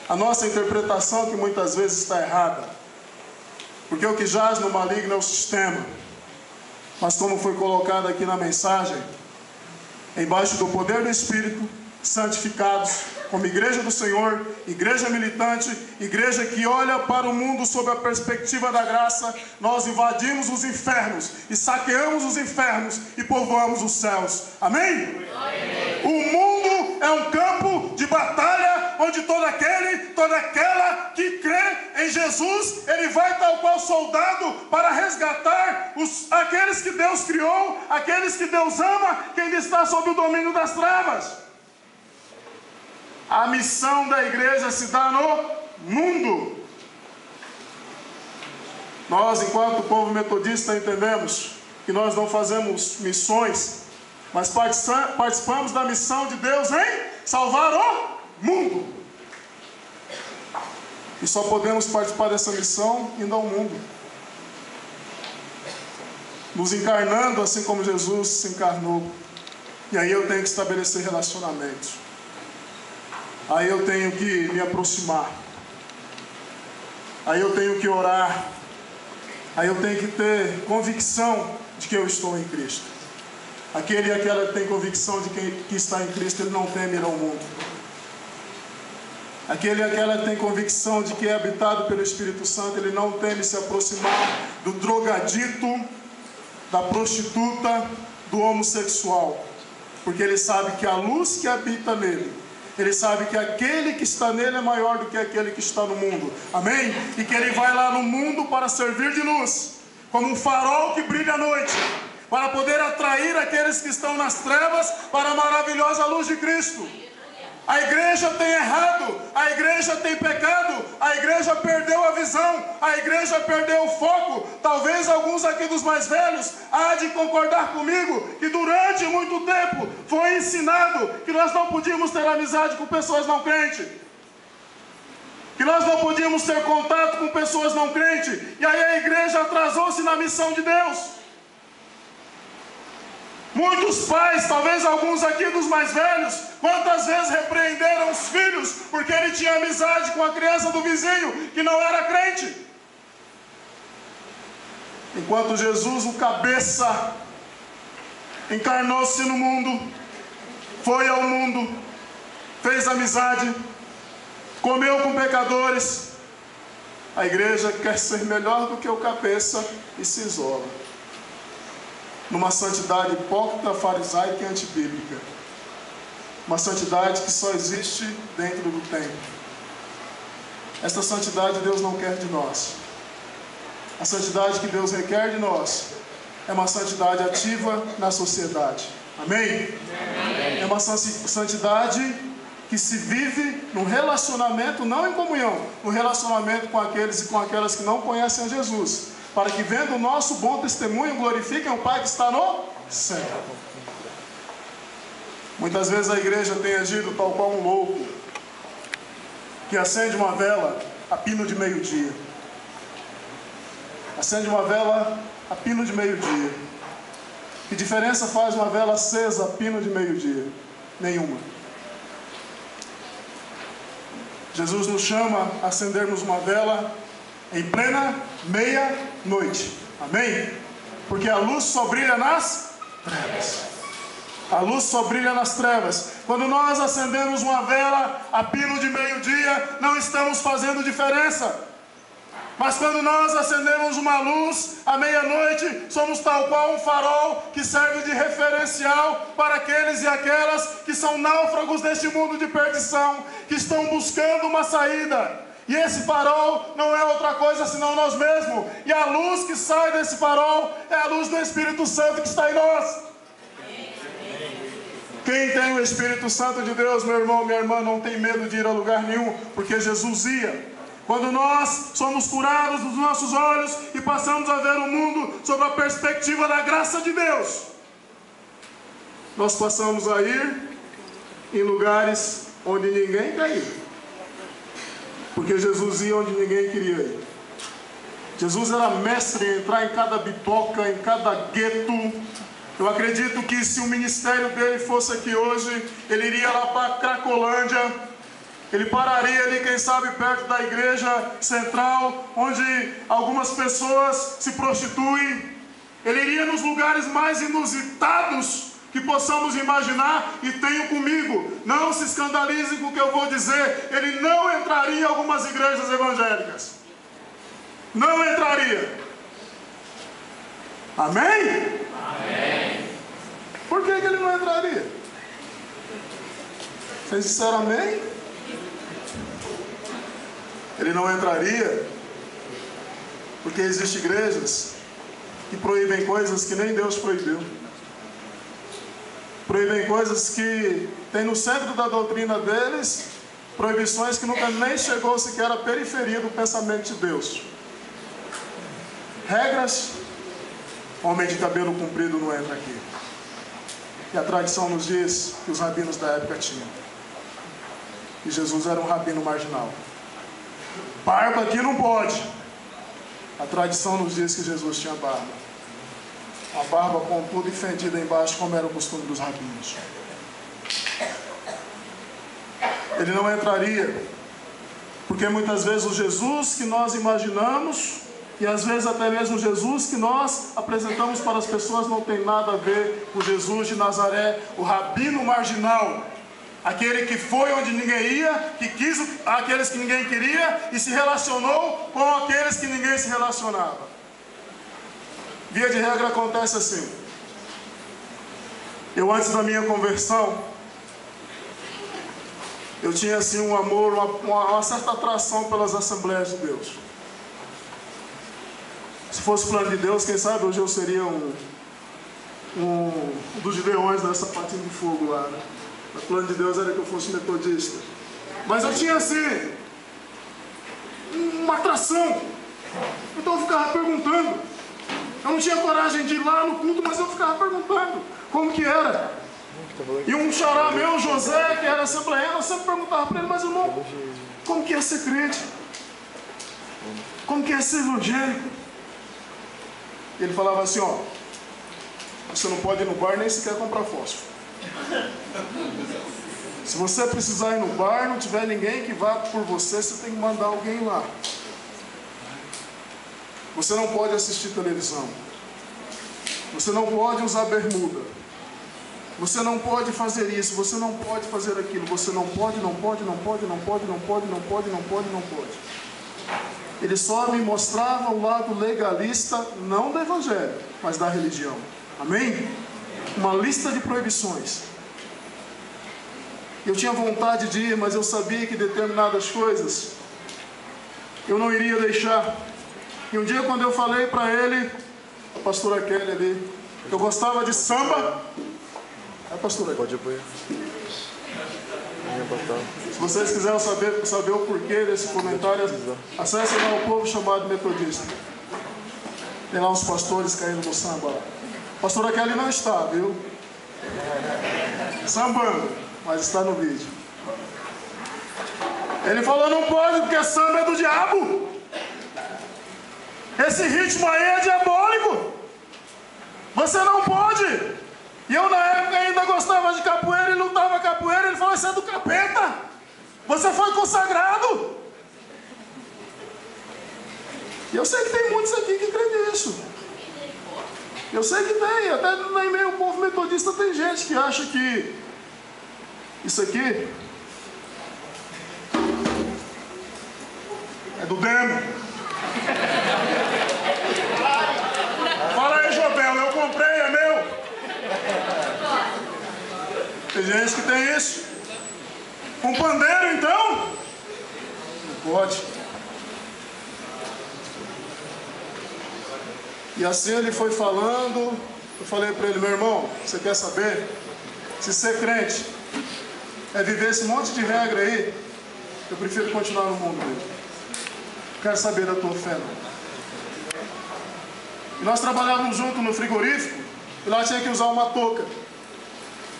a nossa interpretação que muitas vezes está errada. Porque o que jaz no maligno é o sistema. Mas como foi colocado aqui na mensagem, embaixo do poder do Espírito, santificados, como igreja do Senhor, igreja militante, igreja que olha para o mundo sob a perspectiva da graça, nós invadimos os infernos e saqueamos os infernos e povoamos os céus. Amém? Amém. O mundo é um campo de batalha onde toda aquela que crê em Jesus, ele vai tal qual soldado para resgatar aqueles que Deus criou, aqueles que Deus ama, que ainda está sob o domínio das trevas. A missão da igreja se dá no mundo. Nós, enquanto povo metodista, entendemos que nós não fazemos missões, mas participamos da missão de Deus em salvar o mundo. E só podemos participar dessa missão indo ao mundo, nos encarnando assim como Jesus se encarnou. E aí eu tenho que estabelecer relacionamentos. Aí eu tenho que me aproximar. Aí eu tenho que orar. Aí eu tenho que ter convicção de que eu estou em Cristo. Aquele e aquela que tem convicção de que está em Cristo, ele não teme ir ao mundo. Aquele e aquela que tem convicção de que é habitado pelo Espírito Santo, ele não teme se aproximar do drogadito, da prostituta, do homossexual. Porque ele sabe que a luz que habita nele, ele sabe que aquele que está nele é maior do que aquele que está no mundo. Amém? E que ele vai lá no mundo para servir de luz, como um farol que brilha à noite, para poder atrair aqueles que estão nas trevas para a maravilhosa luz de Cristo. A igreja tem errado, a igreja tem pecado, a igreja perdeu a visão, a igreja perdeu o foco. Talvez alguns aqui dos mais velhos há de concordar comigo que durante muito tempo foi ensinado que nós não podíamos ter amizade com pessoas não crentes, que nós não podíamos ter contato com pessoas não crentes, e aí a igreja atrasou-se na missão de Deus. Muitos pais, talvez alguns aqui dos mais velhos, quantas vezes repreenderam os filhos porque ele tinha amizade com a criança do vizinho que não era crente. Enquanto Jesus, o cabeça, encarnou-se no mundo, foi ao mundo, fez amizade, comeu com pecadores, a igreja quer ser melhor do que o cabeça e se isola numa santidade hipócrita, farisaica e antibíblica. Uma santidade que só existe dentro do templo. Esta santidade Deus não quer de nós. A santidade que Deus requer de nós é uma santidade ativa na sociedade. Amém? Amém. É uma santidade que se vive num relacionamento, não em comunhão, no relacionamento com aqueles e com aquelas que não conhecem a Jesus, para que vendo o nosso bom testemunho glorifiquem o Pai que está no céu. Muitas vezes a igreja tem agido tal qual um louco que acende uma vela a pino de meio-dia. Acende uma vela a pino de meio-dia. Que diferença faz uma vela acesa a pino de meio-dia? Nenhuma. Jesus nos chama a acendermos uma vela em plena meia-noite. Amém? Porque a luz só brilha nas trevas. A luz só brilha nas trevas. Quando nós acendemos uma vela a pino de meio-dia, não estamos fazendo diferença. Mas quando nós acendemos uma luz à meia-noite, somos tal qual um farol que serve de referencial para aqueles e aquelas que são náufragos deste mundo de perdição, que estão buscando uma saída. E esse farol não é outra coisa senão nós mesmos. E a luz que sai desse farol é a luz do Espírito Santo que está em nós. Quem tem o Espírito Santo de Deus, meu irmão, minha irmã, não tem medo de ir a lugar nenhum, porque Jesus ia. Quando nós somos curados dos nossos olhos e passamos a ver o mundo sob a perspectiva da graça de Deus, nós passamos a ir em lugares onde ninguém quer ir. Porque Jesus ia onde ninguém queria ir. Jesus era mestre em entrar em cada bipoca, em cada gueto. Eu acredito que se o ministério dele fosse aqui hoje, ele iria lá para Cracolândia, Ele pararia ali, quem sabe, perto da igreja central, onde algumas pessoas se prostituem. Ele iria nos lugares mais inusitados que possamos imaginar, e tenho comigo, não se escandalizem com o que eu vou dizer, ele não entraria em algumas igrejas evangélicas. Não entraria. Amém? Amém. Por que ele não entraria? Vocês disseram amém? Ele não entraria porque existem igrejas que proíbem coisas que nem Deus proibiu. Proíbem coisas que tem no centro da doutrina deles proibições que nunca nem chegou sequer à periferia do pensamento de Deus. Regras, homem de cabelo comprido não entra aqui. E a tradição nos diz que os rabinos da época tinham. E Jesus era um rabino marginal. Barba aqui não pode. A tradição nos diz que Jesus tinha barba. Uma barba pontuda e fendida embaixo, como era o costume dos rabinos. Ele não entraria, porque muitas vezes o Jesus que nós imaginamos, e às vezes até mesmo o Jesus que nós apresentamos para as pessoas, não tem nada a ver com o Jesus de Nazaré, o rabino marginal, aquele que foi onde ninguém ia, que quis aqueles que ninguém queria e se relacionou com aqueles que ninguém se relacionava. Via de regra acontece assim. Eu, antes da minha conversão, eu tinha assim um amor, uma certa atração pelas Assembleias de Deus. Se fosse o plano de Deus, quem sabe hoje eu seria um dos gideões da sapatinho de fogo lá, né? O plano de Deus era que eu fosse metodista. Mas eu tinha assim uma atração. Então eu ficava perguntando. Eu não tinha coragem de ir lá no culto, mas eu ficava perguntando como que era. E um xará meu, José, que era assembleiano, eu sempre perguntava para ele: mas irmão, como que é ser crente? Como que é ser evangélico? Ele falava assim: ó, você não pode ir no bar nem sequer comprar fósforo. Se você precisar ir no bar, não tiver ninguém que vá por você, você tem que mandar alguém lá. Você não pode assistir televisão. Você não pode usar bermuda. Você não pode fazer isso. Você não pode fazer aquilo. Você não pode, não pode, não pode, não pode, não pode, não pode, não pode, não pode. Ele só me mostrava o lado legalista, não do evangelho, mas da religião. Amém? Uma lista de proibições. Eu tinha vontade de ir, mas eu sabia que determinadas coisas eu não iria deixar. E um dia, quando eu falei para ele, a pastora Kelly ali, que eu gostava de samba, a pastora pode apoiar. Se vocês quiserem saber o porquê desse comentário, acessem lá o Povo Chamado Metodista. Tem lá uns pastores caindo no samba. A pastora Kelly não está, viu? Sambando, mas está no vídeo. Ele falou: não pode, porque samba é do diabo. Esse ritmo aí é diabólico. Você não pode. E eu na época ainda gostava de capoeira e lutava capoeira. Ele falou: isso é do capeta. Você foi consagrado. E eu sei que tem muitos aqui que creem nisso. Eu sei que tem. Até no meio povo metodista tem gente que acha que isso aqui é do demo. Fala aí, Jobel, eu comprei, é meu. Tem gente que tem isso. Com pandeiro, então? Não pode. E assim ele foi falando. Eu falei para ele: meu irmão, você quer saber? Se ser crente é viver esse monte de regra aí, eu prefiro continuar no mundo mesmo. Quero saber da tua fé, não. E nós trabalhávamos junto no frigorífico, e lá tinha que usar uma touca.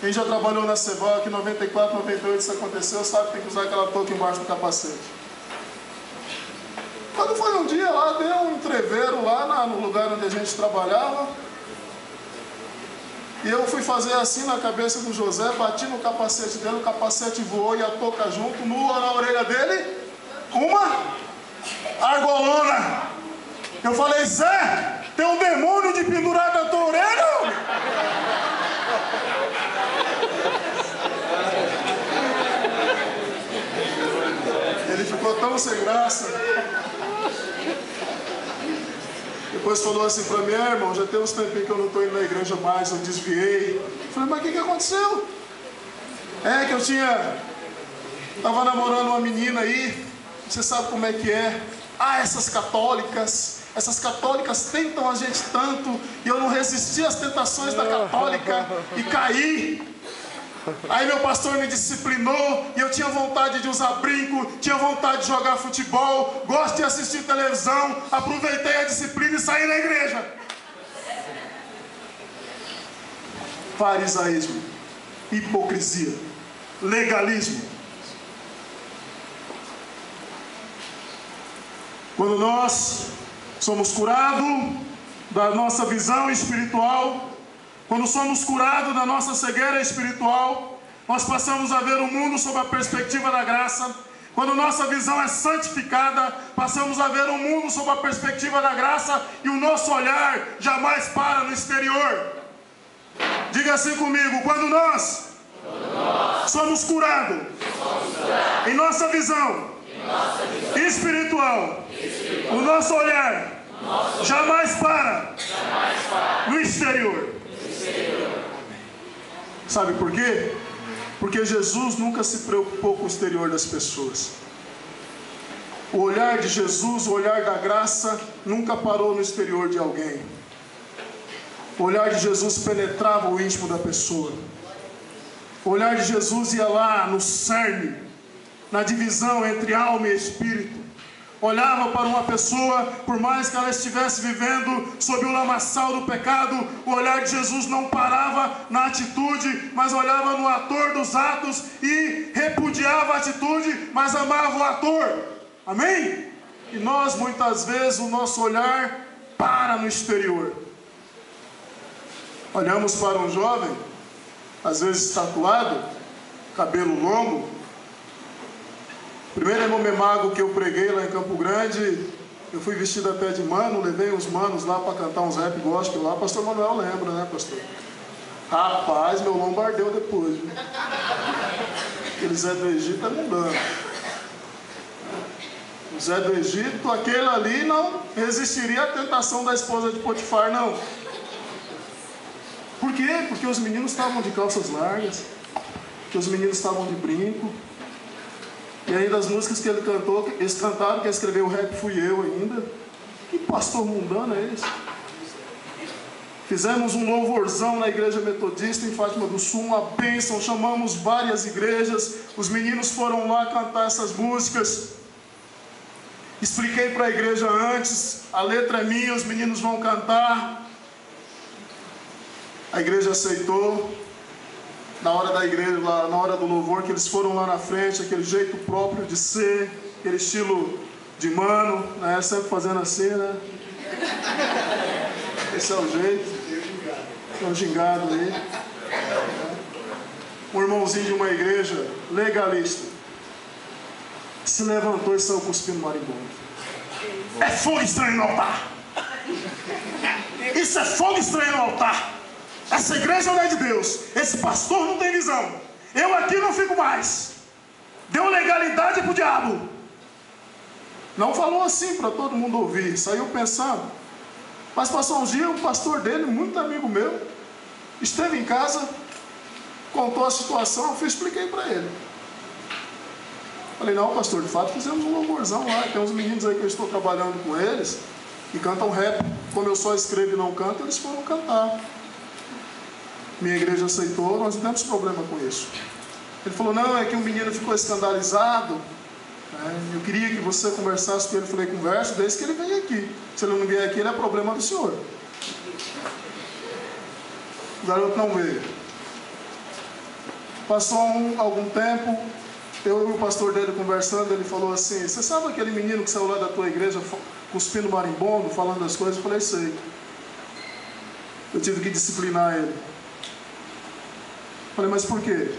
Quem já trabalhou na Ceval, que em 94, 98 isso aconteceu, sabe que tem que usar aquela touca embaixo do capacete. Quando foi um dia lá, deu um entreveiro lá no lugar onde a gente trabalhava. E eu fui fazer assim na cabeça do José, bati no capacete dele, o capacete voou e a touca junto, na orelha dele, uma argolona. Eu falei, Zé, tem um demônio de pendurado na tua orelha? Ele ficou tão sem graça. Depois falou assim para mim, irmão, já tem uns tempinhos que eu não estou indo na igreja mais, eu desviei. Eu falei, mas o que aconteceu? É que eu estava namorando uma menina aí, você sabe como é que é. Ah, essas católicas tentam a gente tanto, e eu não resisti às tentações da católica e caí. Aí meu pastor me disciplinou e eu tinha vontade de usar brinco, tinha vontade de jogar futebol, gosto de assistir televisão, aproveitei a disciplina e saí da igreja. Farisaísmo, hipocrisia, legalismo. Quando nós somos curados da nossa visão espiritual, quando somos curados da nossa cegueira espiritual, nós passamos a ver o mundo sob a perspectiva da graça. Quando nossa visão é santificada, passamos a ver o mundo sob a perspectiva da graça e o nosso olhar jamais para no exterior. Diga assim comigo, quando nós somos curados em nossa visão espiritual, o nosso olhar jamais para no exterior. Sabe por quê? Porque Jesus nunca se preocupou com o exterior das pessoas. O olhar de Jesus, o olhar da graça, nunca parou no exterior de alguém. O olhar de Jesus penetrava o íntimo da pessoa. O olhar de Jesus ia lá no cerne, na divisão entre alma e espírito. Olhava para uma pessoa, por mais que ela estivesse vivendo sob o lamaçal do pecado, o olhar de Jesus não parava na atitude, mas olhava no ator dos atos e repudiava a atitude, mas amava o ator. Amém? E nós, muitas vezes, o nosso olhar para no exterior. Olhamos para um jovem, às vezes tatuado, cabelo longo. Primeiro irmão Memago que eu preguei lá em Campo Grande, eu fui vestido até de mano, levei uns manos lá para cantar uns rap gospel lá. Pastor Manuel lembra, né, pastor? Rapaz, meu lombo ardeu depois, viu? Aquele Zé do Egito é mundano. O Zé do Egito, aquele ali não resistiria à tentação da esposa de Potifar, não. Por quê? Porque os meninos estavam de calças largas, porque os meninos estavam de brinco. E ainda as músicas que ele cantou, eles cantaram, quem escreveu o rap fui eu ainda. Que pastor mundano é esse? Fizemos um louvorzão na igreja metodista em Fátima do Sul, uma bênção, chamamos várias igrejas, os meninos foram lá cantar essas músicas. Expliquei para a igreja antes, a letra é minha, os meninos vão cantar. A igreja aceitou. Na hora da igreja, lá, na hora do louvor, que eles foram lá na frente, aquele jeito próprio de ser, aquele estilo de mano, né? Sempre fazendo assim, né? Esse é o jeito. Tem um gingado aí. Um irmãozinho de uma igreja legalista se levantou e saiu cuspindo marimbondo. É fogo estranho no altar. Isso é fogo estranho no altar. Essa igreja não é de Deus. Esse pastor não tem visão. Eu aqui não fico mais. Deu legalidade para o diabo. Não falou assim para todo mundo ouvir. Saiu pensando. Mas passou uns dias, o pastor dele, muito amigo meu, esteve em casa, contou a situação, eu expliquei para ele. Falei, não, pastor, de fato fizemos um louvorzão lá. Tem uns meninos aí que eu estou trabalhando com eles, que cantam rap. Como eu só escrevo e não canto, eles foram cantar. Minha igreja aceitou, nós não temos problema com isso. Ele falou, não, é que o menino ficou escandalizado, né? Eu queria que você conversasse com ele. Eu falei, conversa, desde que ele venha aqui. Se ele não vier aqui, ele é problema do senhor. O garoto não veio. Passou algum tempo, eu e o pastor dele conversando, ele falou assim, você sabe aquele menino que saiu lá da tua igreja cuspindo marimbondo, falando das coisas? Eu falei, sei. Eu tive que disciplinar ele. Falei, mas por quê?